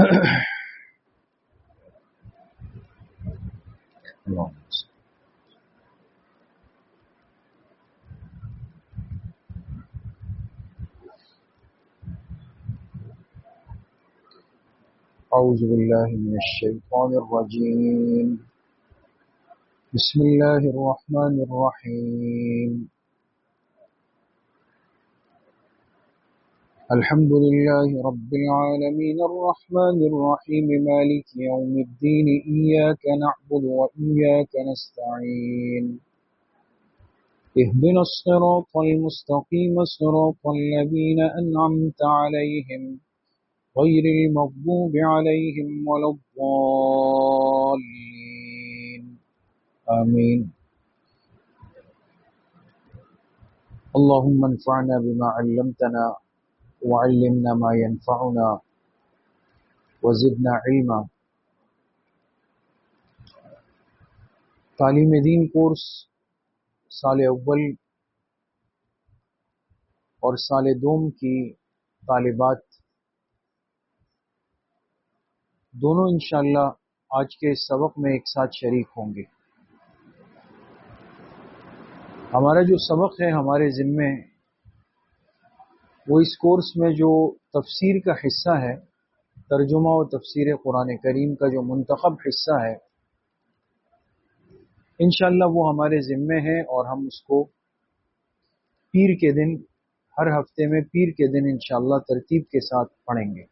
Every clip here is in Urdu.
أعوذ بالله من الشيطان الرجيم. بسم الله الرحمن الرحيم. الحمد لله رب العالمين الرحمن الرحيم مالك يوم الدين إياك نعبد وإياك نستعين اهدنا الصراط المستقيم صراط الذين أنعمت عليهم غير المغضوب عليهم ولا الضالين آمين. اللهم انفعنا بما علمتنا وعلمنا ما ينفعنا وزدنا علما. تعلیم دین کورس سال اول اور سال دوم کی طالبات دونوں انشاءاللہ آج کے سبق میں ایک ساتھ شریک ہوں گے. ہمارا جو سبق ہے ہمارے ذمے وہ اس کورس میں جو تفسیر کا حصہ ہے، ترجمہ و تفسیر قرآن کریم کا جو منتخب حصہ ہے، انشاءاللہ وہ ہمارے ذمے ہے اور ہم اس کو پیر کے دن، ہر ہفتے میں پیر کے دن انشاءاللہ ترتیب کے ساتھ پڑھیں گے.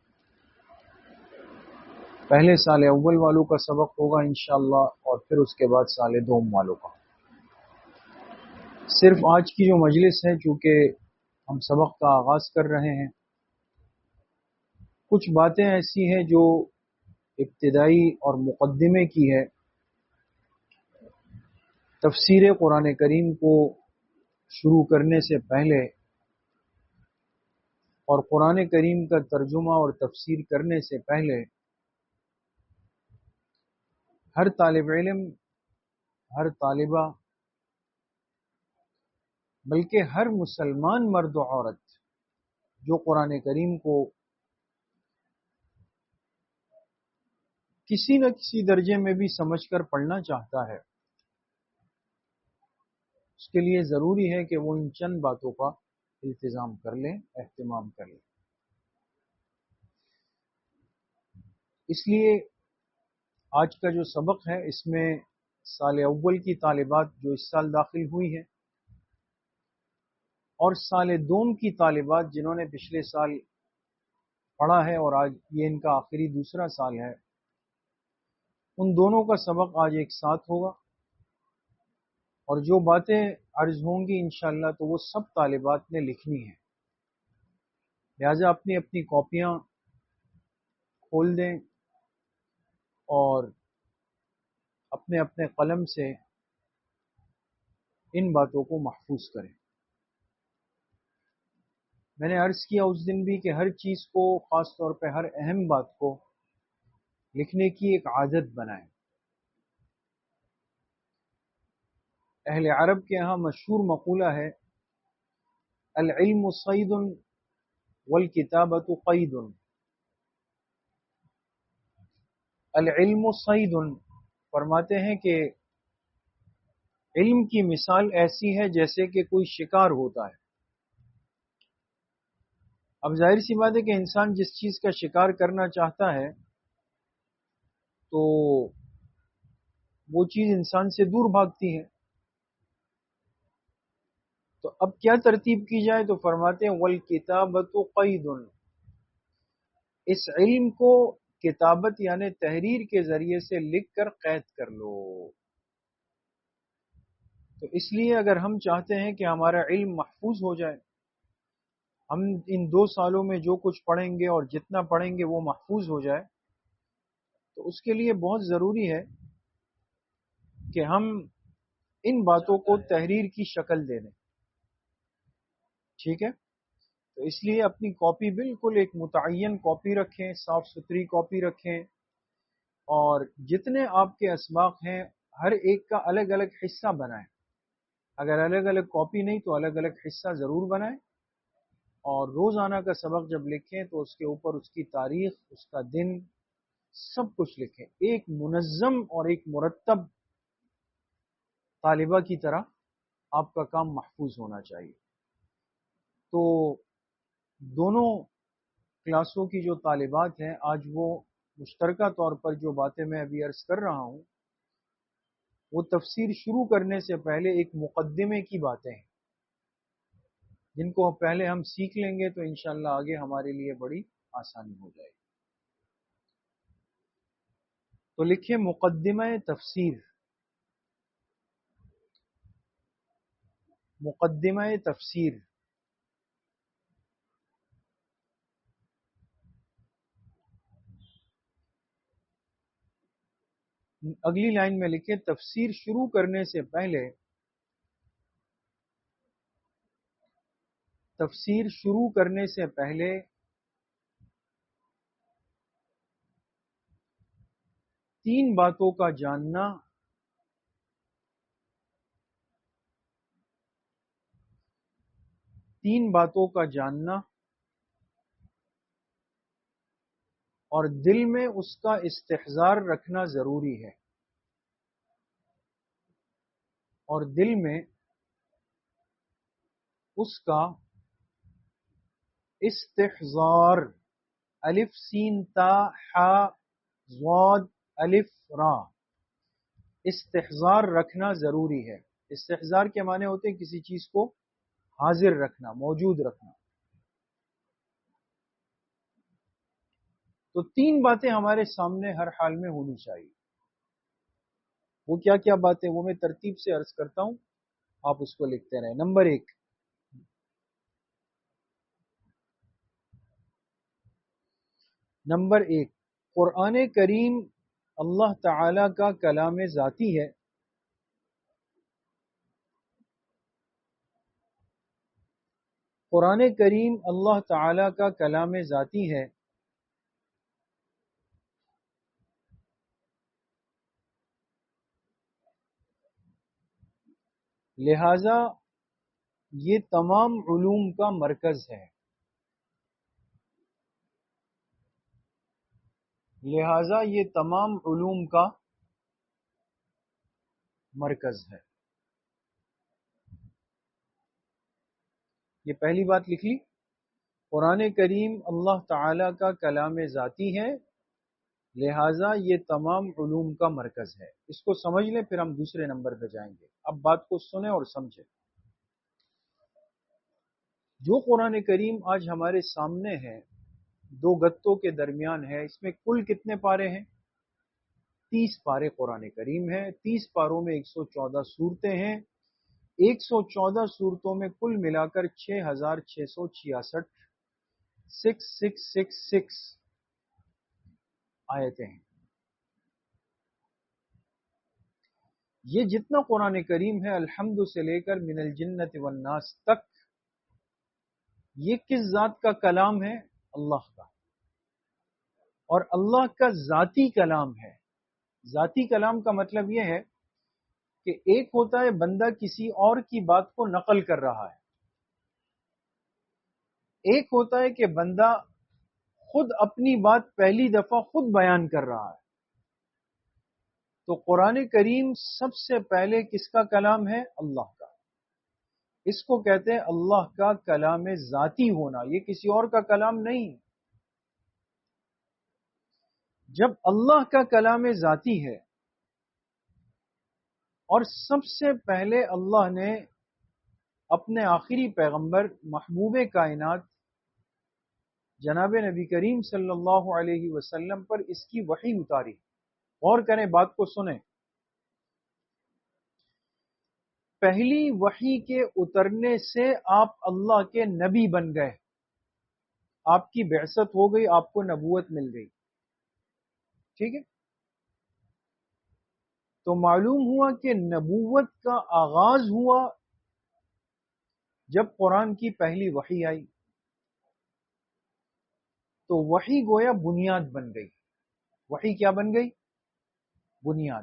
پہلے سال اول والوں کا سبق ہوگا انشاءاللہ اور پھر اس کے بعد سال دوم والوں کا. صرف آج کی جو مجلس ہے، چونکہ ہم سبق کا آغاز کر رہے ہیں، کچھ باتیں ایسی ہیں جو ابتدائی اور مقدمے کی ہے. تفسیر قرآن کریم کو شروع کرنے سے پہلے اور قرآن کریم کا ترجمہ اور تفسیر کرنے سے پہلے ہر طالب علم، ہر طالبہ، بلکہ ہر مسلمان مرد و عورت جو قرآن کریم کو کسی نہ کسی درجے میں بھی سمجھ کر پڑھنا چاہتا ہے، اس کے لیے ضروری ہے کہ وہ ان چند باتوں کا التزام کر لیں، اہتمام کر لیں. اس لیے آج کا جو سبق ہے اس میں سال اول کی طالبات جو اس سال داخل ہوئی ہیں اور سال دوم کی طالبات جنہوں نے پچھلے سال پڑھا ہے اور آج یہ ان کا آخری دوسرا سال ہے، ان دونوں کا سبق آج ایک ساتھ ہوگا. اور جو باتیں عرض ہوں گی انشاءاللہ تو وہ سب طالبات نے لکھنی ہے، لہذا اپنی اپنی کاپیاں کھول دیں اور اپنے اپنے قلم سے ان باتوں کو محفوظ کریں. میں نے عرض کیا اس دن بھی کہ ہر چیز کو، خاص طور پہ ہر اہم بات کو لکھنے کی ایک عادت بنائیں. اہل عرب کے ہاں مشہور مقولہ ہے، العلم صید والکتابۃ قید. العلم صید فرماتے ہیں کہ علم کی مثال ایسی ہے جیسے کہ کوئی شکار ہوتا ہے. اب ظاہر سی بات ہے کہ انسان جس چیز کا شکار کرنا چاہتا ہے تو وہ چیز انسان سے دور بھاگتی ہے. تو اب کیا ترتیب کی جائے؟ تو فرماتے ہیں والکتابۃ قید، اس علم کو کتابت یعنی تحریر کے ذریعے سے لکھ کر قید کر لو. تو اس لیے اگر ہم چاہتے ہیں کہ ہمارا علم محفوظ ہو جائے، ہم ان 2 سالوں میں جو کچھ پڑھیں گے اور جتنا پڑھیں گے وہ محفوظ ہو جائے، تو اس کے لیے بہت ضروری ہے کہ ہم ان باتوں کو تحریر کی شکل دے دیں. ٹھیک ہے؟ تو اس لیے اپنی کاپی بالکل ایک متعین کاپی رکھیں، صاف ستھری کاپی رکھیں، اور جتنے آپ کے اسباق ہیں ہر ایک کا الگ الگ حصہ بنائیں. اگر الگ الگ کاپی نہیں تو الگ الگ حصہ ضرور بنائیں، اور روزانہ کا سبق جب لکھیں تو اس کے اوپر اس کی تاریخ، اس کا دن سب کچھ لکھیں، ایک منظم اور ایک مرتب طالبہ کی طرح آپ کا کام محفوظ ہونا چاہیے۔ تو دونوں کلاسوں کی جو طالبات ہیں آج وہ مشترکہ طور پر جو باتیں میں ابھی عرض کر رہا ہوں وہ تفسیر شروع کرنے سے پہلے ایک مقدمے کی باتیں ہیں جن کو پہلے ہم سیکھ لیں گے تو انشاءاللہ آگے ہمارے لیے بڑی آسانی ہو جائے گی۔ تو لکھیں مقدمہ تفسیر، مقدمہ تفسیر۔ اگلی لائن میں لکھیں تفسیر شروع کرنے سے پہلے، تفسیر شروع کرنے سے پہلے تین باتوں کا جاننا اور دل میں اس کا استحضار رکھنا ضروری ہے، اور دل میں اس کا استحضار، الف سین تا حا ضاد الف را، استحضار رکھنا ضروری ہے۔ استحضار کے معنی ہوتے ہیں کسی چیز کو حاضر رکھنا، موجود رکھنا۔ تو تین باتیں ہمارے سامنے ہر حال میں ہونی چاہیے۔ وہ کیا کیا باتیں وہ میں ترتیب سے عرض کرتا ہوں، آپ اس کو لکھتے رہیں۔ نمبر ایک، قرآن کریم اللہ تعالی کا کلام ذاتی ہے۔ قرآن کریم اللہ تعالی کا کلام ذاتی ہے، لہذا یہ تمام علوم کا مرکز ہے، لہذا یہ تمام علوم کا مرکز ہے۔ یہ پہلی بات لکھ لی، قرآن کریم اللہ تعالی کا کلام ذاتی ہے، لہذا یہ تمام علوم کا مرکز ہے۔ اس کو سمجھ لیں پھر ہم دوسرے نمبر پہ جائیں گے۔ اب بات کو سنیں اور سمجھیں۔ جو قرآن کریم آج ہمارے سامنے ہے، دو گتوں کے درمیان ہے، اس میں کل کتنے پارے ہیں؟ 30 پارے قرآن کریم ہیں۔ 30 پاروں میں 114 سورتیں ہیں۔ 114 سورتوں میں کل ملا کر 6666 6666 آیتیں ہیں۔ یہ جتنا قرآن کریم ہے الحمد سے لے کر من الجنت والناس تک، یہ کس ذات کا کلام ہے؟ اللہ کا، اور اللہ کا ذاتی کلام ہے۔ ذاتی کلام کا مطلب یہ ہے کہ ایک ہوتا ہے بندہ کسی اور کی بات کو نقل کر رہا ہے، ایک ہوتا ہے کہ بندہ خود اپنی بات پہلی دفعہ خود بیان کر رہا ہے۔ تو قرآن کریم سب سے پہلے کس کا کلام ہے؟ اللہ کا۔ اس کو کہتے ہیں اللہ کا کلام ذاتی ہونا، یہ کسی اور کا کلام نہیں۔ جب اللہ کا کلام ذاتی ہے اور سب سے پہلے اللہ نے اپنے آخری پیغمبر محبوب کائنات جناب نبی کریم صلی اللہ علیہ وسلم پر اس کی وحی اتاری، غور کریں، بات کو سنیں۔ پہلی وحی کے اترنے سے آپ اللہ کے نبی بن گئے، آپ کی بعثت ہو گئی، آپ کو نبوت مل گئی، ٹھیک ہے؟ تو معلوم ہوا کہ نبوت کا آغاز ہوا جب قرآن کی پہلی وحی آئی، تو وحی گویا بنیاد بن گئی۔ وحی کیا بن گئی؟ بنیاد۔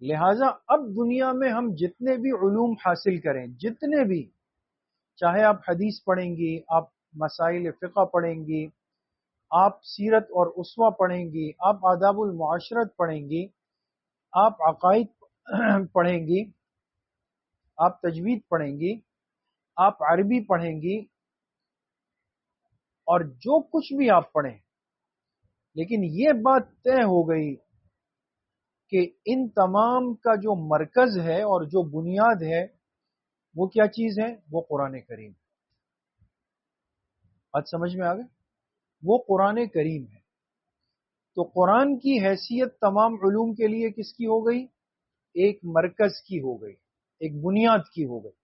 لہذا اب دنیا میں ہم جتنے بھی علوم حاصل کریں، جتنے بھی، چاہے آپ حدیث پڑھیں گی، آپ مسائل فقہ پڑھیں گی، آپ سیرت اور اسوہ پڑھیں گی، آپ آداب المعاشرت پڑھیں گی، آپ عقائد پڑھیں گی، آپ تجوید پڑھیں گی، آپ عربی پڑھیں گی، اور جو کچھ بھی آپ پڑھیں، لیکن یہ بات طے ہو گئی کہ ان تمام کا جو مرکز ہے اور جو بنیاد ہے وہ کیا چیز ہے؟ وہ قرآن کریم۔ بات سمجھ میں آ گئی؟ وہ قرآن کریم ہے۔ تو قرآن کی حیثیت تمام علوم کے لیے کس کی ہو گئی؟ ایک مرکز کی ہو گئی، ایک بنیاد کی ہو گئی۔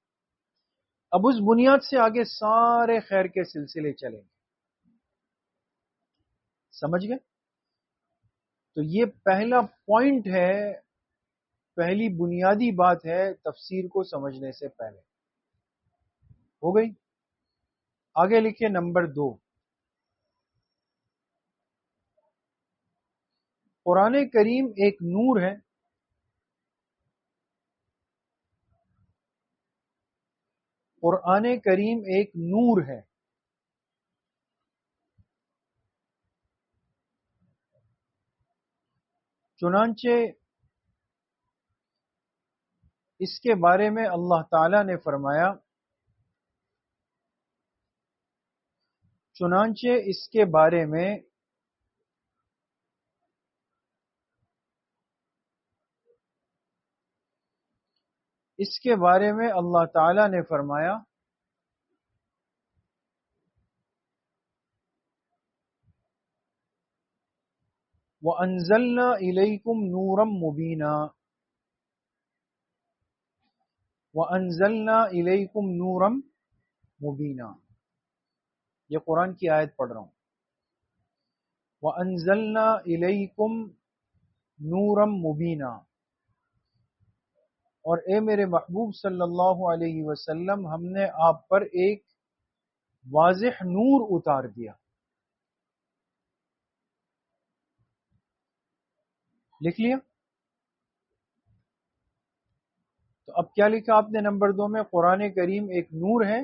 اب اس بنیاد سے آگے سارے خیر کے سلسلے چلیں گے۔ سمجھ گئے؟ تو یہ پہلا پوائنٹ ہے، پہلی بنیادی بات ہے تفسیر کو سمجھنے سے پہلے۔ ہو گئی؟ آگے لکھے نمبر 2، قرآن کریم ایک نور ہے۔ قرآن کریم ایک نور ہے۔ چنانچہ اس کے بارے میں اللہ تعالی نے فرمایا، چنانچہ اس کے بارے میں اللہ تعالی نے فرمایا، وَأَنزَلْنَا إِلَيْكُمْ نُورًا مُبِينًا، وَأَنزَلْنَا إِلَيْكُمْ نُورًا مُبِينًا۔ یہ قرآن کی آیت پڑھ رہا ہوں۔ وَأَنزَلْنَا إِلَيْكُمْ نُورًا مُبِينًا، اور اے میرے محبوب صلی اللہ علیہ وسلم، ہم نے آپ پر ایک واضح نور اتار دیا۔ لکھ لیا؟ تو اب کیا لکھا آپ نے نمبر 2 میں؟ قرآن کریم ایک نور ہے،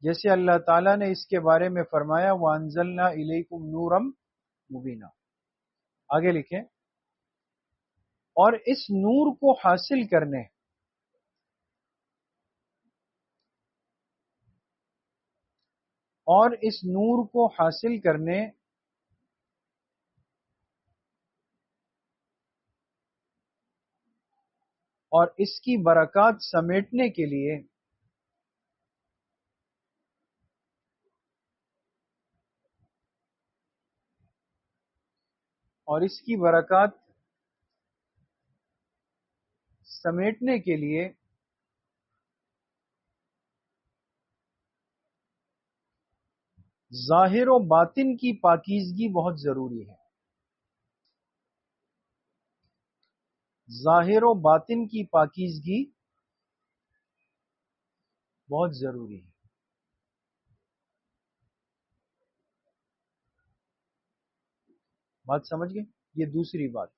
جیسے اللہ تعالیٰ نے اس کے بارے میں فرمایا وَأَنزَلْنَا إِلَيْكُمْ نُورًا مُبِينًا۔ آگے لکھیں، اور اس نور کو حاصل کرنے اور اس نور کو حاصل کرنے اور اس کی برکات سمیٹنے کے لیے ظاہر و باطن کی پاکیزگی بہت ضروری ہے۔ ظاہر و باطن کی پاکیزگی بہت ضروری ہے۔ بات سمجھ گئے؟ یہ دوسری بات،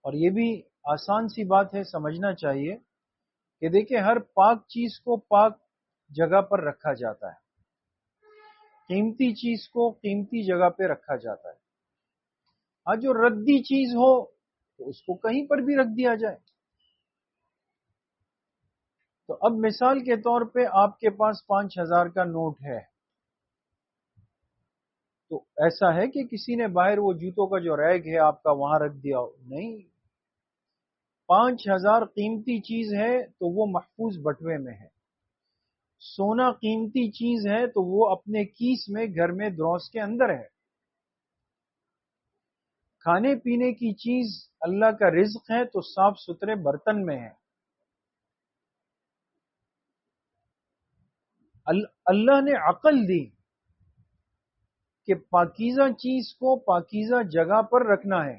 اور یہ بھی آسان سی بات ہے، سمجھنا چاہیے کہ دیکھیں ہر پاک چیز کو پاک جگہ پر رکھا جاتا ہے، قیمتی چیز کو قیمتی جگہ پہ رکھا جاتا ہے۔ ہاں جو ردی چیز ہو تو اس کو کہیں پر بھی رکھ دیا جائے۔ تو اب مثال کے طور پہ آپ کے پاس 5,000 کا نوٹ ہے، تو ایسا ہے کہ کسی نے باہر وہ جوتوں کا جو ریگ ہے آپ کا وہاں رکھ دیا ہو؟ نہیں، 5,000 قیمتی چیز ہے تو وہ محفوظ بٹوے میں ہے۔ سونا قیمتی چیز ہے تو وہ اپنے کیس میں گھر میں دروس کے اندر ہے۔ کھانے پینے کی چیز اللہ کا رزق ہے تو صاف ستھرے برتن میں ہے۔ اللہ نے عقل دی کہ پاکیزہ چیز کو پاکیزہ جگہ پر رکھنا ہے۔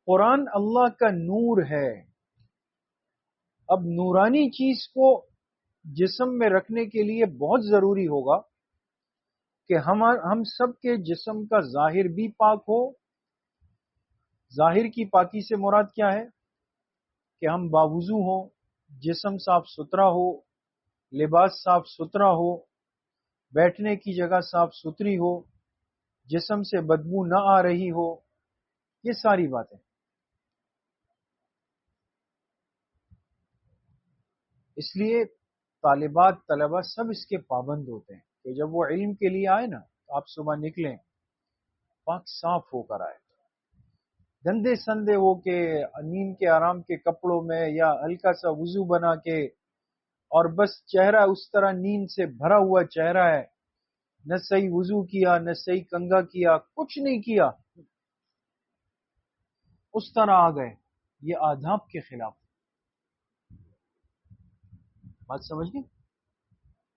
قرآن اللہ کا نور ہے۔ اب نورانی چیز کو جسم میں رکھنے کے لیے بہت ضروری ہوگا کہ ہم سب کے جسم کا ظاہر بھی پاک ہو۔ ظاہر کی پاکی سے مراد کیا ہے؟ کہ ہم باوضو ہوں، جسم صاف ستھرا ہو، لباس صاف ستھرا ہو، بیٹھنے کی جگہ صاف ستھری ہو، جسم سے بدبو نہ آ رہی ہو، یہ ساری باتیں. اس لیے طالبات طلبہ سب اس کے پابند ہوتے ہیں کہ جب وہ علم کے لیے آئے نا تو آپ صبح نکلیں پاک صاف ہو کر آئے. گندے سندے ہو کے نیند کے آرام کے کپڑوں میں یا ہلکا سا وضو بنا کے اور بس چہرہ اس طرح نیند سے بھرا ہوا چہرہ ہے، نہ صحیح وضو کیا نہ صحیح کنگا کیا، کچھ نہیں کیا، اس طرح آ گئے، یہ آداب کے خلاف. بات سمجھ گئے؟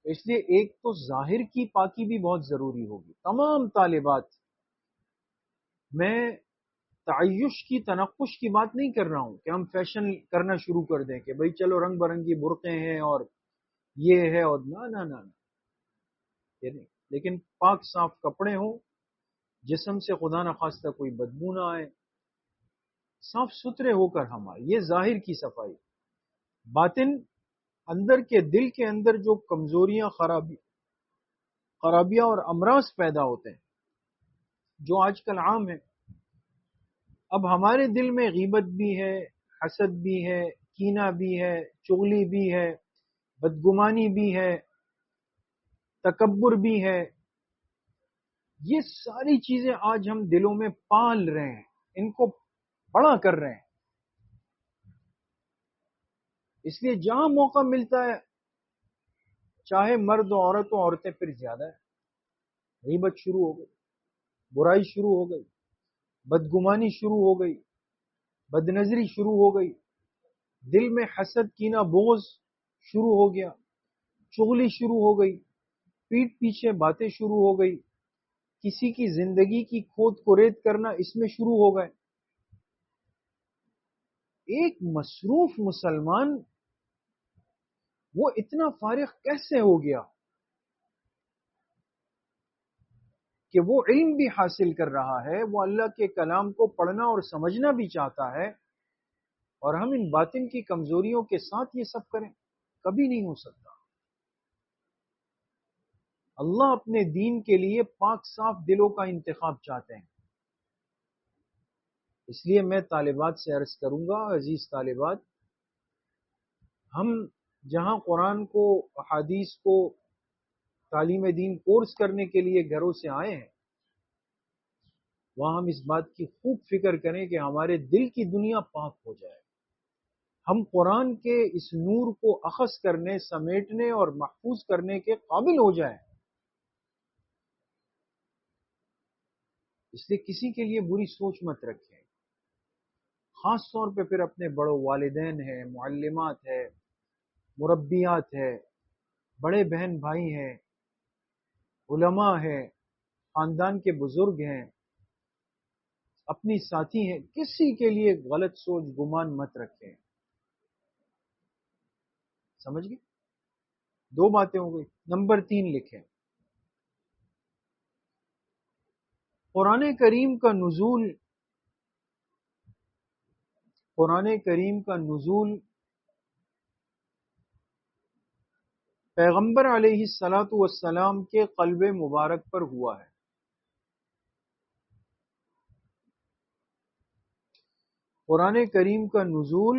اس لیے ایک تو ظاہر کی پاکی بھی بہت ضروری ہوگی. تمام طالبات، میں تعیش کی تنقش کی بات نہیں کر رہا ہوں کہ ہم فیشن کرنا شروع کر دیں کہ بھئی چلو رنگ برنگی برقعے ہیں اور یہ ہے اور نہ یہ نہیں، لیکن پاک صاف کپڑے ہوں، جسم سے خدا نخواستہ کوئی بدبو نہ آئے، صاف ستھرے ہو کر ہم آئے. یہ ظاہر کی صفائی. باطن، اندر کے دل کے اندر جو کمزوریاں خرابیاں اور امراض پیدا ہوتے ہیں جو آج کل عام ہیں. اب ہمارے دل میں غیبت بھی ہے، حسد بھی ہے، کینہ بھی ہے، چغلی بھی ہے، بدگمانی بھی ہے، تکبر بھی ہے. یہ ساری چیزیں آج ہم دلوں میں پال رہے ہیں، ان کو بڑا کر رہے ہیں. اس لیے جہاں موقع ملتا ہے، چاہے مرد و عورت و عورتیں پھر زیادہ ہے، غیبت شروع ہو گئی، برائی شروع ہو گئی، بدگمانی شروع ہو گئی، بدنظری شروع ہو گئی، دل میں حسد کینہ بغض شروع ہو گیا، چغلی شروع ہو گئی، پیٹ پیچھے باتیں شروع ہو گئی، کسی کی زندگی کی کھود کرید کرنا اس میں شروع ہو گئے. ایک مصروف مسلمان وہ اتنا فارغ کیسے ہو گیا کہ وہ علم بھی حاصل کر رہا ہے، وہ اللہ کے کلام کو پڑھنا اور سمجھنا بھی چاہتا ہے، اور ہم ان باطن کی کمزوریوں کے ساتھ یہ سب کریں؟ کبھی نہیں ہو سکتا. اللہ اپنے دین کے لیے پاک صاف دلوں کا انتخاب چاہتے ہیں. اس لیے میں طالبات سے عرض کروں گا، عزیز طالبات، ہم جہاں قرآن کو، احادیث کو، تعلیم دین کورس کرنے کے لیے گھروں سے آئے ہیں، وہاں ہم اس بات کی خوب فکر کریں کہ ہمارے دل کی دنیا پاک ہو جائے، ہم قرآن کے اس نور کو اخذ کرنے، سمیٹنے اور محفوظ کرنے کے قابل ہو جائیں. اس لیے کسی کے لیے بری سوچ مت رکھیں، خاص طور پہ پھر اپنے بڑوں والدین ہیں، معلمات ہیں، مربیات ہیں، بڑے بہن بھائی ہیں، علماء ہیں، خاندان کے بزرگ ہیں، اپنی ساتھی ہیں، کسی کے لیے غلط سوچ گمان مت رکھیں. سمجھ گئے؟ 2 باتیں ہو گئی. نمبر 3 لکھیں، قرآن کریم کا نزول، قرآن کریم کا نزول پیغمبر علیہ الصلاۃ والسلام کے قلب مبارک پر ہوا ہے. قرآن کریم کا نزول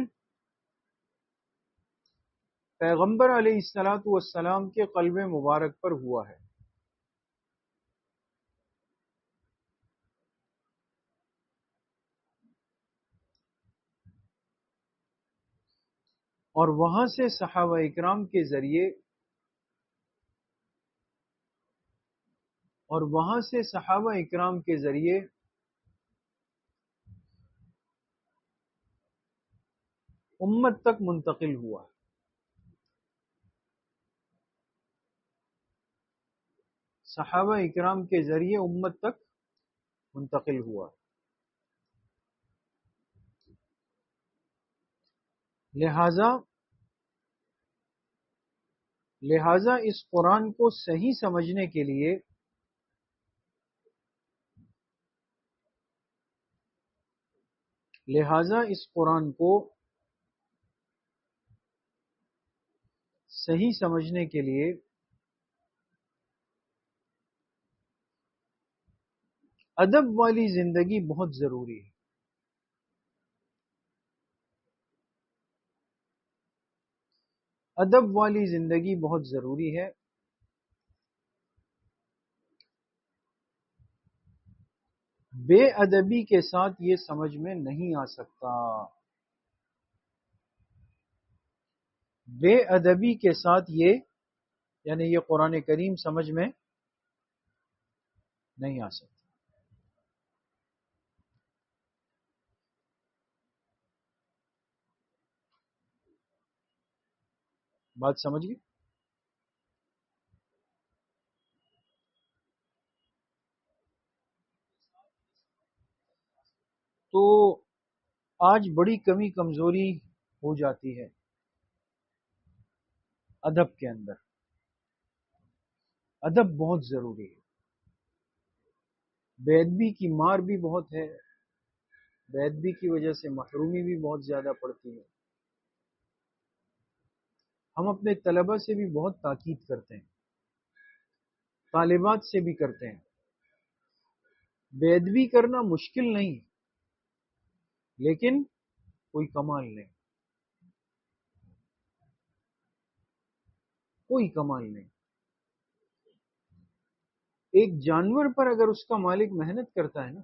پیغمبر علیہ الصلاۃ والسلام کے قلب مبارک پر ہوا ہے. اور وہاں سے صحابہ اکرام کے ذریعے، اور وہاں سے صحابہ اکرام کے ذریعے امت تک منتقل ہوا. صحابہ اکرام کے ذریعے امت تک منتقل ہوا. لہذا اس قرآن کو صحیح سمجھنے کے لیے اس قرآن کو صحیح سمجھنے کے لیے ادب والی زندگی بہت ضروری ہے. ادب والی زندگی بہت ضروری ہے. بے ادبی کے ساتھ یہ سمجھ میں نہیں آ سکتا. بے ادبی کے ساتھ یہ یعنی یہ قرآن کریم سمجھ میں نہیں آ سکتا. بات سمجھ گئی؟ تو آج بڑی کمی کمزوری ہو جاتی ہے ادب کے اندر. ادب بہت ضروری ہے. بے ادبی کی مار بھی بہت ہے. بے ادبی کی وجہ سے محرومی بھی بہت زیادہ پڑتی ہے. ہم اپنے طلبہ سے بھی بہت تاکید کرتے ہیں، طالبات سے بھی کرتے ہیں. بے ادبی کرنا مشکل نہیں لیکن کوئی کمال نہیں. کوئی کمال نہیں. ایک جانور پر اگر اس کا مالک محنت کرتا ہے نا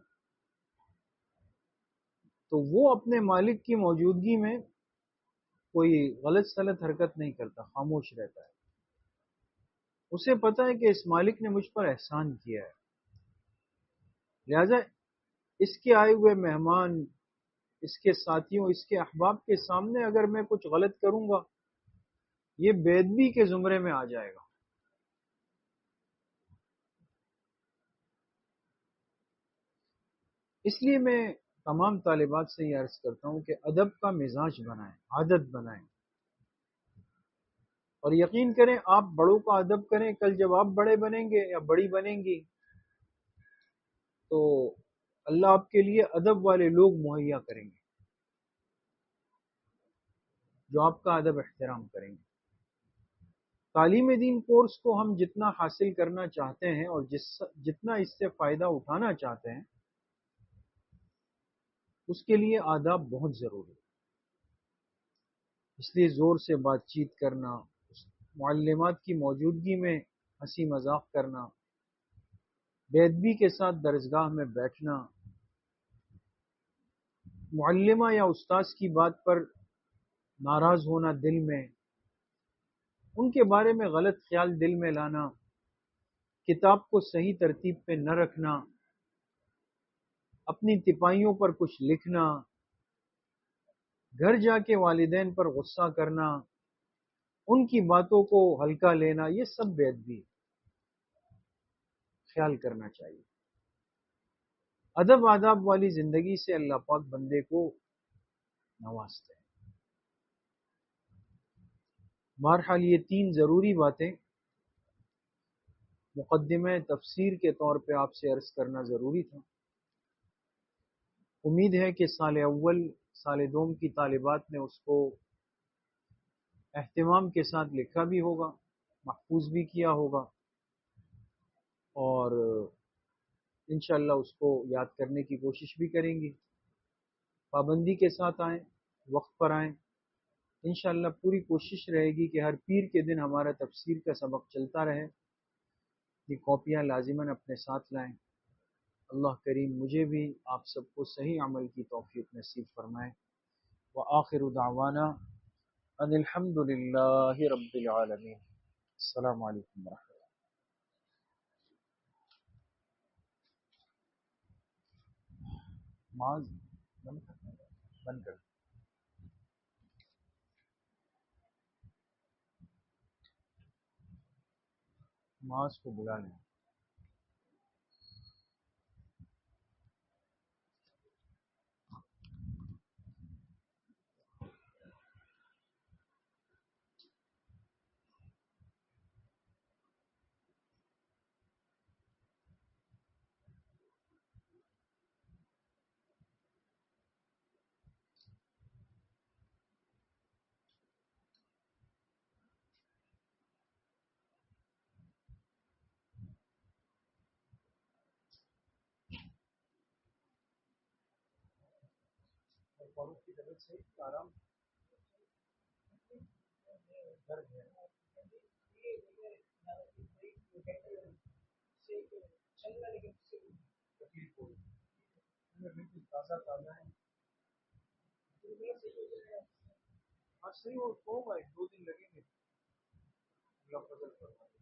تو وہ اپنے مالک کی موجودگی میں کوئی غلط سلط حرکت نہیں کرتا، خاموش رہتا ہے. اسے پتا ہے کہ اس مالک نے مجھ پر احسان کیا ہے، لہذا اس کے آئے ہوئے مہمان، اس کے ساتھیوں، اس کے احباب کے سامنے اگر میں کچھ غلط کروں گا یہ بے ادبی کے زمرے میں آ جائے گا. اس لیے میں تمام طالبات سے یہ عرض کرتا ہوں کہ ادب کا مزاج بنائیں، عادت بنائیں. اور یقین کریں آپ بڑوں کا ادب کریں، کل جب آپ بڑے بنیں گے یا بڑی بنیں گی تو اللہ آپ کے لیے ادب والے لوگ مہیا کریں گے جو آپ کا ادب احترام کریں گے. تعلیم دین کورس کو ہم جتنا حاصل کرنا چاہتے ہیں اور جتنا اس سے فائدہ اٹھانا چاہتے ہیں اس کے لیے آداب بہت ضروری ہے. اس لیے زور سے بات چیت کرنا، معلمات کی موجودگی میں ہنسی مذاق کرنا، بے ادبی کے ساتھ درسگاہ میں بیٹھنا، معلمہ یا استاذ کی بات پر ناراض ہونا دل میں، ان کے بارے میں غلط خیال دل میں لانا، کتاب کو صحیح ترتیب پہ نہ رکھنا، اپنی تپائیوں پر کچھ لکھنا، گھر جا کے والدین پر غصہ کرنا، ان کی باتوں کو ہلکا لینا، یہ سب بے ادبی خیال کرنا چاہیے. ادب آداب والی زندگی سے اللہ پاک بندے کو نوازتے ہیں. بہرحال یہ تین ضروری باتیں مقدمہ تفسیر کے طور پہ آپ سے عرض کرنا ضروری تھا. امید ہے کہ سال اول سال دوم کی طالبات نے اس کو اہتمام کے ساتھ لکھا بھی ہوگا، محفوظ بھی کیا ہوگا اور انشاءاللہ اس کو یاد کرنے کی کوشش بھی کریں گی. پابندی کے ساتھ آئیں، وقت پر آئیں. انشاءاللہ پوری کوشش رہے گی کہ ہر پیر کے دن ہمارا تفسیر کا سبق چلتا رہے. یہ کاپیاں لازماً اپنے ساتھ لائیں. اللہ کریم مجھے بھی آپ سب کو صحیح عمل کی توفیق نصیب فرمائے. وآخر دعوانا ان الحمد للہ رب العالمین. السلام علیکم ورحمۃ اللہ. معاذ بند کر معاذ کو بلا لیں. فاروق کی طبیعت سے آرام درد ہے. تکلیف ہو رہی ہے بالکل تازہ تازہ ہے. ہاں صحیح ہوگا, ایک دو دن لگیں گے اللہ فضل فرمائے.